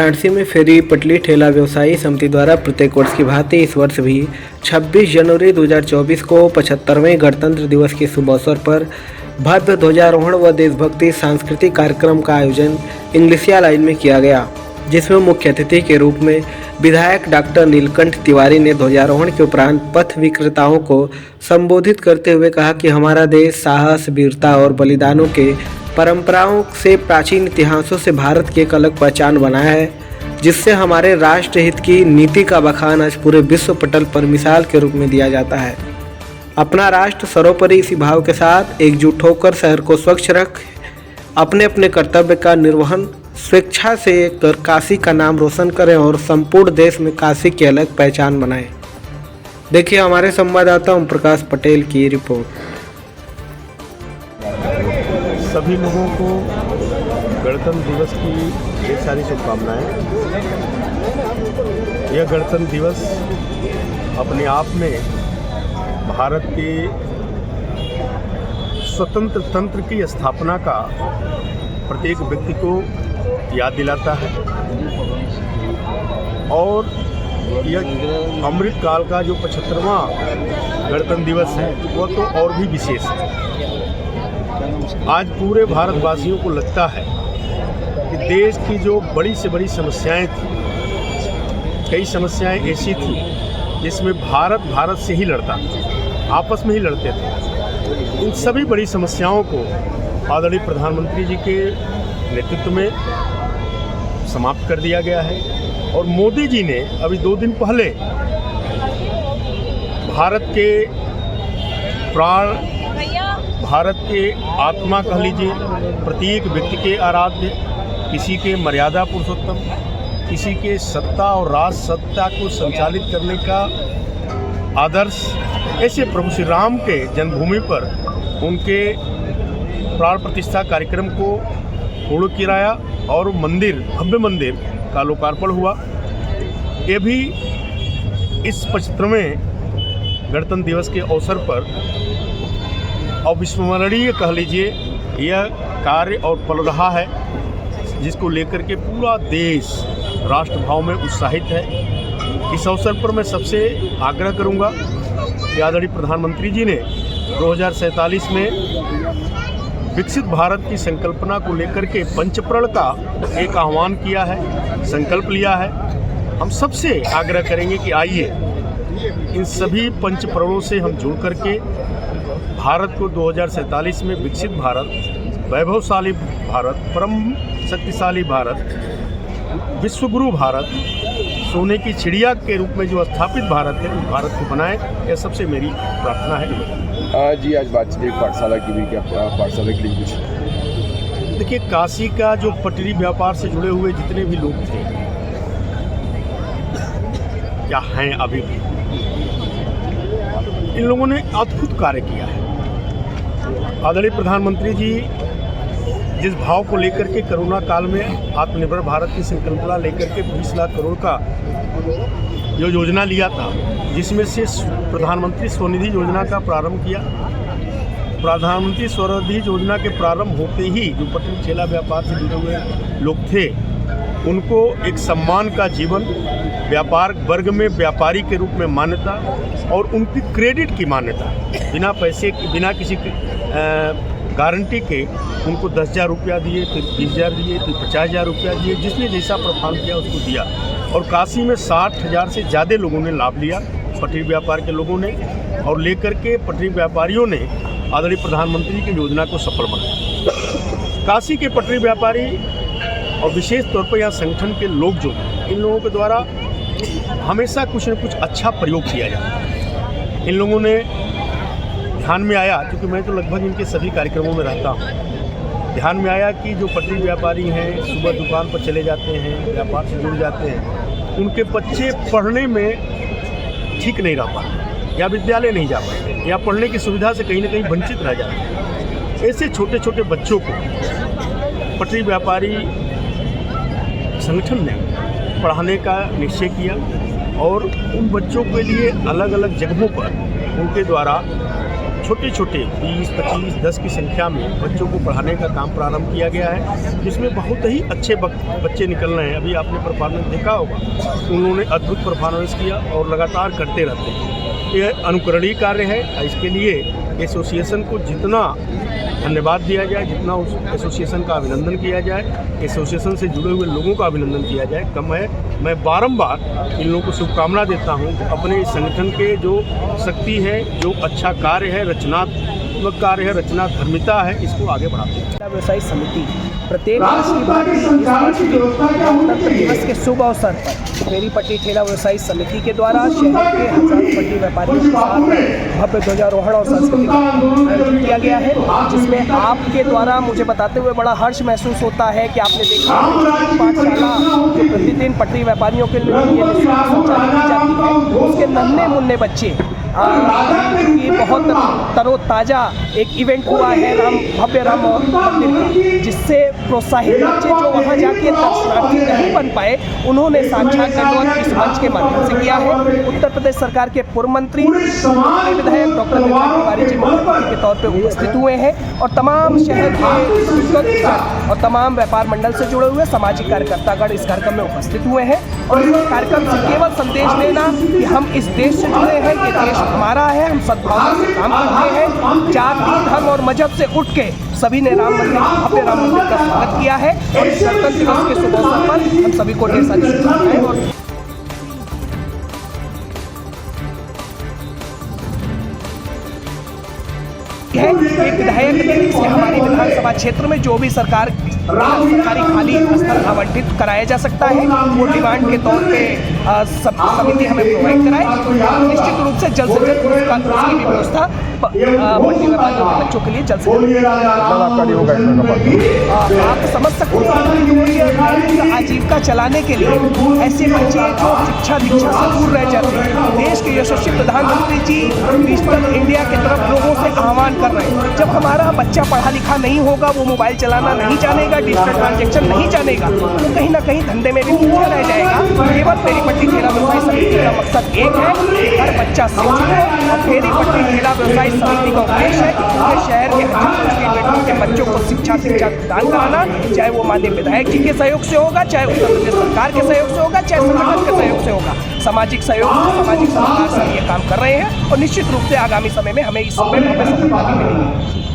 वाराणसी में फेरी पटली ठेला व्यवसायी समिति द्वारा प्रत्येक वर्ष की भांति इस वर्ष भी 26 जनवरी 2024 को 75वें गणतंत्र दिवस के शुभ अवसर पर भव्य ध्वजारोहण व देशभक्ति सांस्कृतिक कार्यक्रम का आयोजन इंग्लिशिया लाइन में किया गया, जिसमें मुख्य अतिथि के रूप में विधायक डॉक्टर नीलकंठ तिवारी ने ध्वजारोहण के उपरांत पथ विक्रेताओं को संबोधित करते हुए कहा कि हमारा देश साहस, वीरता और बलिदानों के परंपराओं से प्राचीन इतिहासों से भारत की एक अलग पहचान बनाया है, जिससे हमारे राष्ट्र हित की नीति का बखान आज पूरे विश्व पटल पर मिसाल के रूप में दिया जाता है। अपना राष्ट्र सर्वोपरि इसी भाव के साथ एकजुट होकर शहर को स्वच्छ रख अपने अपने कर्तव्य का निर्वहन स्वेच्छा से कर काशी का नाम रोशन करें और संपूर्ण देश में काशी की अलग पहचान बनाएं। देखिए हमारे संवाददाता ओम प्रकाश पटेल की रिपोर्ट। सभी लोगों को गणतंत्र दिवस की ढेर सारी शुभकामनाएं। यह गणतंत्र दिवस अपने आप में भारत के स्वतंत्र तंत्र की स्थापना का प्रत्येक व्यक्ति को याद दिलाता है और यह अमृत काल का जो 75वां गणतंत्र दिवस है वह तो और भी विशेष है। आज पूरे भारतवासियों को लगता है कि देश की जो बड़ी से बड़ी समस्याएं थी, कई समस्याएं ऐसी थी जिसमें भारत से ही लड़ता था, आपस में ही लड़ते थे। इन सभी बड़ी समस्याओं को आदरणीय प्रधानमंत्री जी के नेतृत्व में समाप्त कर दिया गया है और मोदी जी ने अभी 2 दिन पहले भारत के प्राण, भारत के आत्मा कह लीजिए, प्रत्येक व्यक्ति के आराध्य, किसी के मर्यादा पुरुषोत्तम, किसी के सत्ता और राज सत्ता को संचालित करने का आदर्श, ऐसे प्रभु श्री राम के जन्मभूमि पर उनके प्राण प्रतिष्ठा कार्यक्रम को पूर्ण किया और मंदिर, भव्य मंदिर का लोकार्पण हुआ। ये भी इस 75वें गणतंत्र दिवस के अवसर पर अविस्मरणीय कह लीजिए यह कार्य और पल रहा है, जिसको लेकर के पूरा देश राष्ट्रभाव में उत्साहित है। इस अवसर पर मैं सबसे आग्रह करूंगा कि आदरणीय प्रधानमंत्री जी ने 2047 में विकसित भारत की संकल्पना को लेकर के पंचप्रण का एक आह्वान किया है, संकल्प लिया है। हम सबसे आग्रह करेंगे कि आइए इन सभी पंचप्रणों से हम जुड़ करके भारत को 2047 में विकसित भारत, वैभवशाली भारत, परम शक्तिशाली भारत, विश्वगुरु भारत, सोने की चिड़िया के रूप में जो स्थापित भारत है, उस भारत को बनाएं, यह सबसे मेरी प्रार्थना है। जी आज बातचीत एक पाठशाला की भी, क्या पाठशाला के लिए कुछ? देखिए, काशी का जो पटरी व्यापार से जुड़े हुए जितने भी लोग थे या हैं अभी भी, इन लोगों ने अद्भुत कार्य किया है। आदरणीय प्रधानमंत्री जी जिस भाव को लेकर के कोरोना काल में आत्मनिर्भर भारत की संकल्पना लेकर के 20 लाख करोड़ का जो योजना लिया था, जिसमें से प्रधानमंत्री स्वनिधि योजना का प्रारंभ किया। प्रधानमंत्री स्वनिधि योजना के प्रारंभ होते ही जो पटरी ठेला व्यापार से जुड़े हुए लोग थे, उनको एक सम्मान का जीवन, व्यापार वर्ग में व्यापारी के रूप में मान्यता और उनकी क्रेडिट की मान्यता, बिना पैसे की, बिना किसी गारंटी के उनको 10,000 रुपया दिए, फिर 20,000 दिए, फिर 50,000 रुपया दिए, जिसने जैसा प्रस्थान किया उसको दिया। और काशी में 60,000 से ज़्यादा लोगों ने लाभ लिया, पटरी व्यापार के लोगों ने, और लेकर के पटरी व्यापारियों ने आदरणीय प्रधानमंत्री की योजना को सफल बनाया। काशी के पटरी व्यापारी और विशेष तौर पर यहाँ संगठन के लोग जो हैं, इन लोगों के द्वारा हमेशा कुछ न कुछ अच्छा प्रयोग किया जाता है। इन लोगों ने ध्यान में आया, क्योंकि मैं तो लगभग इनके सभी कार्यक्रमों में रहता हूँ, ध्यान में आया कि जो पटरी व्यापारी हैं, सुबह दुकान पर चले जाते हैं, व्यापार से जुड़ जाते हैं, उनके बच्चे पढ़ने में ठीक नहीं रह पाते या विद्यालय नहीं जा पाते या पढ़ने की सुविधा से कहीं ना कहीं वंचित रह जाते हैं। ऐसे छोटे छोटे बच्चों को पटरी व्यापारी संगठन ने पढ़ाने का निश्चय किया और उन बच्चों के लिए अलग अलग जगहों पर उनके द्वारा छोटे छोटे 20, 25, 10 की संख्या में बच्चों को पढ़ाने का काम प्रारंभ किया गया है, जिसमें बहुत ही अच्छे बच्चे निकल रहे हैं। अभी आपने परफॉर्मेंस देखा होगा, उन्होंने अद्भुत परफॉर्मेंस किया और लगातार करते रहते हैं। यह अनुकरणीय कार्य है। इसके लिए एसोसिएशन को जितना धन्यवाद दिया जाए, जितना उस एसोसिएशन का अभिनंदन किया जाए, एसोसिएशन से जुड़े हुए लोगों का अभिनंदन किया जाए, कम है। मैं बारंबार इन लोगों को शुभकामना देता हूं कि अपने इस संगठन के जो शक्ति है, जो अच्छा कार्य है, रचनात्मक कार्य है, रचनाधर्मिता है, इसको आगे बढ़ाते हैं। व्यवसायी समिति प्रत्येक वर्ष की भांति इस वर्ष भी गणतंत्र दिवस के शुभ अवसर पर फेरी पट्टी ठेला व्यवसायी समिति के द्वारा शहर के हजारों पट्टी व्यापारियों के साथ भव्य ध्वजारोहण और सांस्कृतिक आयोजन किया गया है, जिसमें आपके द्वारा मुझे बताते हुए बड़ा हर्ष महसूस होता है कि आपने देखा पाठशाला जो प्रतिदिन पट्टी व्यापारियों के लिए निःशुल्क संचालित की जाती है, उसके नन्हे मुन्ने बच्चे ये बहुत तरोताज़ा एक इवेंट हुआ है भव्य राम मंदिर का, जिससे प्रोत्साहित बच्चे जो वहाँ जाके दर्शनार्थी नहीं बन पाए, उन्होंने साक्षात दंडवत इस मंच के माध्यम से किया है। उत्तर प्रदेश सरकार के पूर्व मंत्री विधायक डॉक्टर विधायक तिवारी जी मुख्य अतिथि के तौर पर उपस्थित हुए हैं और तमाम शहर के और तमाम व्यापार मंडल से जुड़े हुए सामाजिक कार्यकर्तागण इस कार्यक्रम में उपस्थित हुए हैं। और इस कार्यक्रम से केवल संदेश देना कि हम इस देश से जुड़े हैं, ये देश हमारा है, हम सद्भावना से काम करते हैं। जाति, धर्म और मजहब से उठ के सभी ने भव्य राम मंदिर का स्वागत किया है और इस गणतंत्र दिवस के शुभ अवसर पर हम सभी को ढेर सारी शुभकामनाएं और एक विधायक से हमारी विधानसभा क्षेत्र में जो भी सरकारी खाली स्थल आवंटित कराया जा सकता है, वो डिमांड के तौर पे समिति हमें प्रोवाइड कराए। निश्चित रूप से जल्द से जल्द उसकी भी व्यवस्था पट्टी व्यापारियों के बच्चों के लिए जल्द से जल्द आप समझ सकते हैं। आजीविका चलाने के लिए ऐसे बच्चे जो शिक्षा दीक्षा से दूर रह जाते हैं, देश के यशस्वी प्रधानमंत्री जी डिजिटल इंडिया की तरफ लोगों से आह्वान कर रहे हैं। जब हमारा बच्चा पढ़ा लिखा नहीं होगा, वो मोबाइल चलाना नहीं जानेगा, डिजिटल ट्रांजैक्शन नहीं जानेगा, तो कहीं ना कहीं धंधे में भी पीछे रह जाएगा। केवल फेरी पट्टी ठेला व्यवसाय समिति का मकसद एक है कि हर बच्चा शिक्षित हो और फेरी पट्टी ठेला व्यवसाय समिति का उद्देश्य है कि शहर के हजारों के बच्चों को शिक्षा प्रदान कराना, चाहे वो माननीय विधायक जी के सहयोग से होगा, चाहे उत्तर प्रदेश सरकार के सहयोग से होगा, चाहे संगठन के सहयोग से होगा। सामाजिक सहयोग, सामाजिक सरोकार से ये काम कर रहे हैं और निश्चित रूप से आगामी समय में हमें इसमें सफलता भी मिलेगी।